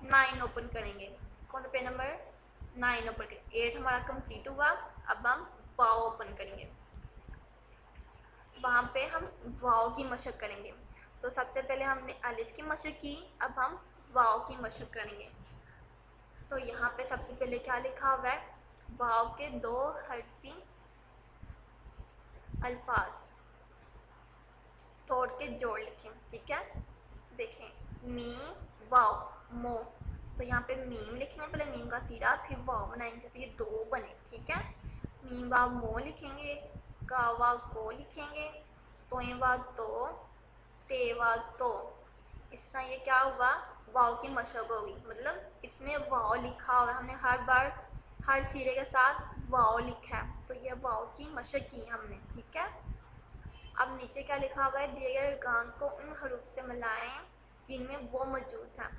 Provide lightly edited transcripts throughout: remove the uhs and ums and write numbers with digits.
9 open करेंगे। कौन सा पेज नंबर 9 ओपन करेंगे। 8 हमारा कंप्लीट हुआ। अब हम वाव ओपन करेंगे। वहाँ पे हम वाव की मशक करेंगे। तो सबसे पहले हमने अलिफ की मशक की, अब हम वाव की मशक करेंगे। तो यहाँ पे सबसे पहले क्या लिखा हुआ है, वाव के 2 हर्फी अल्फाज तोड़ के जोड़ लिखें। ठीक है, देखें मीम वाव मो, तो यहाँ पे मीम लिखेंगे, पहले मीम का सीधा फिर वाव बनाएंगे, तो ये 2 बने। ठीक है, मीम वाव मो लिखेंगे, कावा को लिखेंगे, तोयवा तो, तेवा तो। इस तरह ये क्या हुआ, वाव की मशक होगी, मतलब इसमें वाव लिखा हुआ है, हमने हर बार हर सिरे के साथ वाव लिखा है, तो ये वाव की मशक की हमने। ठीक है, अब नीचे क्या लिखा हुआ है, दिए गए गान को उन हरूफ से मिलाएं जिनमें वो मौजूद है।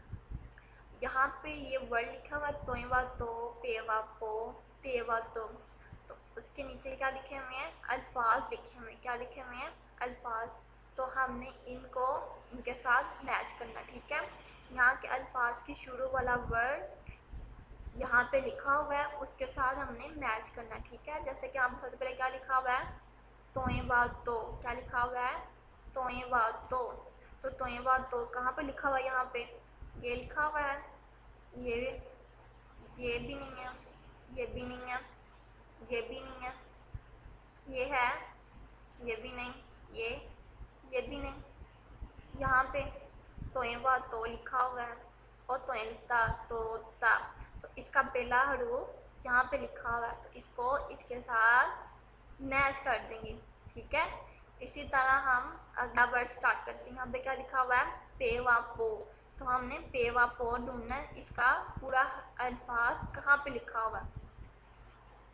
यहाँ पे ये वर्ड लिखा हुआ है तोयवा तो, पेवा पो, तेवा तो उसके नीचे क्या लिखे हुए हैं, अल्फाज लिखे हुए हैं। क्या लिखे हुए हैं, अल्फाज। तो हमने इनको इनके साथ मैच करना। ठीक है, यहाँ के अल्फाज की शुरू वाला वर्ड यहाँ पे लिखा हुआ है, उसके साथ हमने मैच करना। ठीक है, जैसे कि हम सबसे पहले क्या लिखा हुआ है, तोयवा तो, क्या लिखा हुआ है, तोयवा तो तोयवा तो कहाँ पे लिखा हुआ है, यहाँ पे ये लिखा हुआ है, ये भी नहीं है, ये भी नहीं है, ये भी नहीं है, ये है, ये भी नहीं, ये भी नहीं। यहाँ पे तोयवा तो लिखा हुआ है और तोयता तोता, तो इसका पहला हरूफ यहाँ पे लिखा हुआ है, तो इसको इसके साथ मैच कर देंगे। ठीक है, इसी तरह हम अगला वर्ड स्टार्ट करते हैं। यहाँ पे क्या लिखा हुआ है, पेवा पो, तो हमने पेवा पो ढूंढना है, इसका पूरा अल्फाज कहाँ पे लिखा हुआ है,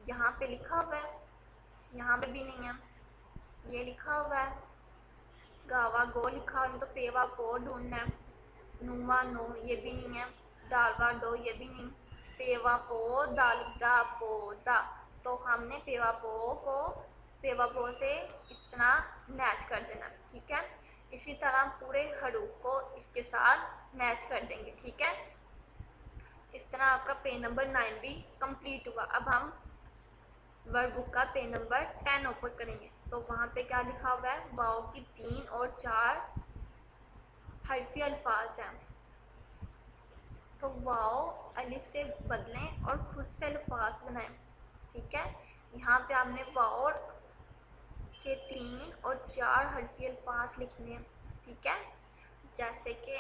यहाँ पे लिखा हुआ है, यहाँ पे भी नहीं है, ये लिखा हुआ है, गावा गो लिखा हुआ है, तो पेवा पो ढूंढना है, नुमा नो ये भी नहीं है, डालवा डो ये भी नहीं, पेवा पो दाल दा पो दा, तो हमने पेवा पो से इस तरह मैच कर देना। ठीक है, इसी तरह पूरे हरूफ को इसके साथ मैच कर देंगे। ठीक है, इस तरह आपका पेज नंबर 9 भी कंप्लीट हुआ। अब हम वर्ड बुक का पेज नंबर 10 ओपन करेंगे। तो वहाँ पे क्या लिखा हुआ है, वाव की 3 और 4 हरफी अल्फाज हैं, तो वाव अलिफ से बदलें और खुद से अल्फाज बनाएं। ठीक है, यहाँ पे आपने वाव के 3 और 4 हरफी अल्फाज लिखने हैं। ठीक है, जैसे कि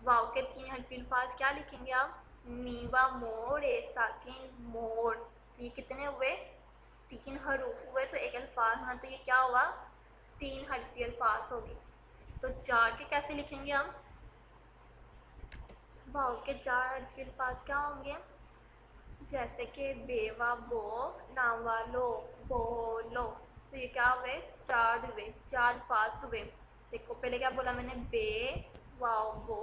वाव के 3 हरफी अल्फाज क्या लिखेंगे आप, मीवा मोर ए साकिन मोर, तो ये कितने हुए, 3 हरूफ हुए, तो एक अल्फाज होना, तो ये क्या हुआ, 3 हरफी अल्फाज होगी। तो 4 के कैसे लिखेंगे हम, वाव के 4 हरफी अल्फाज क्या होंगे, जैसे कि बेवा बो, नावा लो, बोलो, तो ये क्या हुए, 4 हुए, 4 अल्फाज हुए। देखो पहले क्या बोला मैंने, बे वाव बो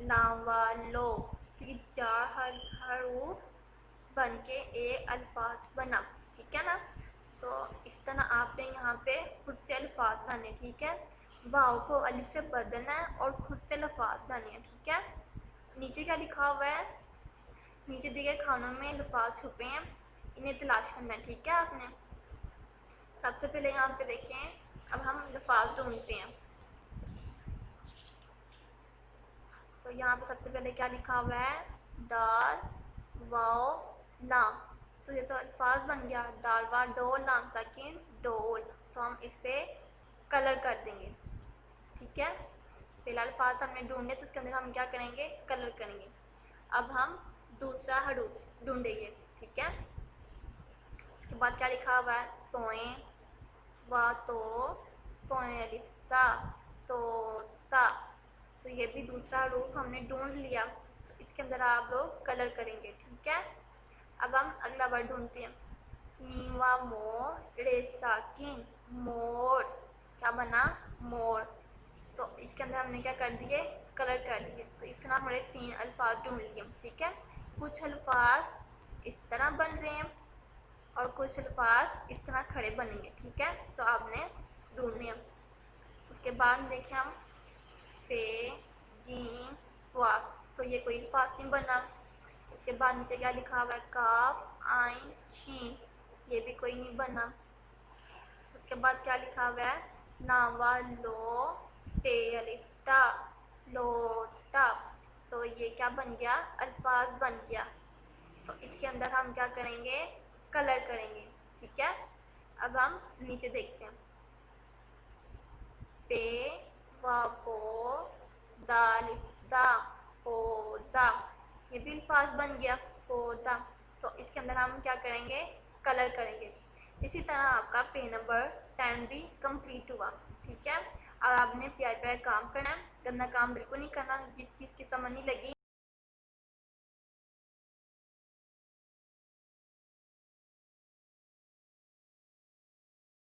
नावा लो, तो ये 4 हरूफ बन के एक अल्फाज बना। ठीक है ना, तो इस तरह आपने यहाँ पे खुद से अल्फाज बनाने। ठीक है, वाव को अलिफ से बदलना है और खुद से अल्फाज बनाने हैं। ठीक है, नीचे क्या लिखा हुआ है, नीचे दिए गए खानों में अल्फाज छुपे हैं, इन्हें तलाश करना है। ठीक है, आपने सबसे पहले यहाँ पे देखें, अब हम अल्फाज ढूंढते हैं। तो यहाँ पे सबसे पहले क्या लिखा हुआ है, दाल वाव लाम, तो ये तो अल्फाज बन गया, दाल वा डोल लाम साकिन डोल, तो हम इस पे कलर कर देंगे। ठीक है, पहला अल्फाज हमने ढूंढे, तो उसके अंदर हम क्या करेंगे, कलर करेंगे। अब हम दूसरा हरूफ ढूंढेंगे। ठीक है, उसके बाद क्या लिखा हुआ है, तोए वा तोए अलिफ ता तो ता, तो ये भी दूसरा रूप हमने ढूंढ लिया, तो इसके अंदर आप लोग कलर करेंगे। ठीक है, अब हम अगला वर्ड ढूंढते हैं, मीवा मोर रेसाकिन मोर, क्या बना, मोर, तो इसके अंदर हमने क्या कर दिए, कलर कर दिए। तो इस तरह हमारे 3 अल्फाज ढूंढ लिए। ठीक है, कुछ अल्फाज इस तरह बन रहे हैं और कुछ अल्फाज इस तरह खड़े बनेंगे। ठीक है, तो आपने ढूंढने हैं। उसके बाद देखें हम फे जीम स्वा, तो ये कोई अल्फाज नहीं बना। उसके बाद नीचे क्या लिखा हुआ है, काफ आइन शीन, ये भी कोई नहीं बना। उसके बाद क्या लिखा हुआ है, नावा लो टे अलिफ टा, लोटा, तो ये क्या बन गया, अल्फाज बन गया। तो इसके अंदर हम क्या करेंगे, कलर करेंगे। ठीक है, अब हम नीचे देखते हैं, पे वापो दालिफ्ता पौधा, ये भी अल्फाज बन गया पौधा। तो इसके अंदर हम क्या करेंगे, कलर करेंगे। इसी तरह आपका पेज नंबर 10 भी कंप्लीट हुआ। ठीक है, अब आपने प्यार प्यार काम करना है, गंदा काम बिल्कुल नहीं करना। जिस चीज़ की समझ नहीं लगी